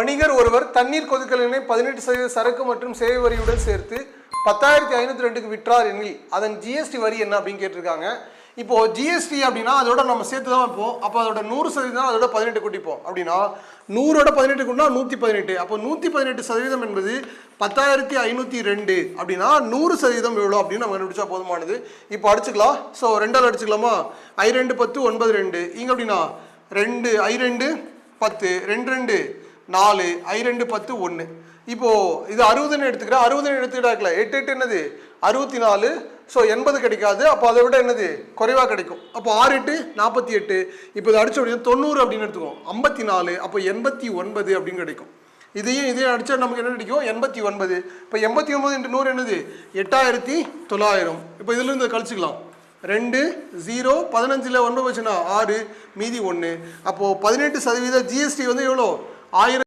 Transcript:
வணிகர் ஒருவர் தண்ணீர் கொதிக்கலினை 18% சரக்கு மற்றும் சேவை வரியுடன் சேர்த்து 10,502க்கு விற்றார் எனில் அதன் ஜிஎஸ்டி வரி என்ன அப்படின்னு கேட்டிருக்காங்க. இப்போ ஜிஎஸ்டி அப்படின்னா அதோட நம்ம சேர்த்து தான் வைப்போம். அப்போ அதோட 100% அதோட 18 கூட்டிப்போம். அப்படின்னா 100ஓட 18 கூட்டினா 118. அப்போ 118% என்பது 10,502 அப்படின்னா 100% எவ்வளோ அப்படின்னு நம்ம கண்டுபிடிச்சா போதுமானது. இப்போ அடிச்சுக்கலாம். ஸோ 2ஆல் அடிச்சுக்கலாமா? I2 10 9 2 இங்கே அப்படின்னா 2 I2 10 2 2 4 I2 10 1. இப்போ இது 60ன்னு எடுத்துக்கிறேன். 60ன்னு எடுத்துக்கிட்டாக்கல 8 8 என்னது 64. ஸோ 80 கிடைக்காது. அப்போ அதை விட என்னது குறைவாக கிடைக்கும். அப்போ 6 8 48. இப்போ இதை அடிச்ச அப்படின்னா 90 அப்படின்னு எடுத்துக்கோம். 54. அப்போ 89 அப்படின்னு கிடைக்கும். இதையும் அடிச்சா நமக்கு என்ன கிடைக்கும்? 89. இப்போ 89 × 100 என்னது 8900. இப்போ இதுல இருந்து கழிச்சுக்கலாம். 2 0 15ல் 9 வச்சுன்னா 6 மீதி 1. அப்போ 18% ஜிஎஸ்டி வந்து எவ்வளோ 1000.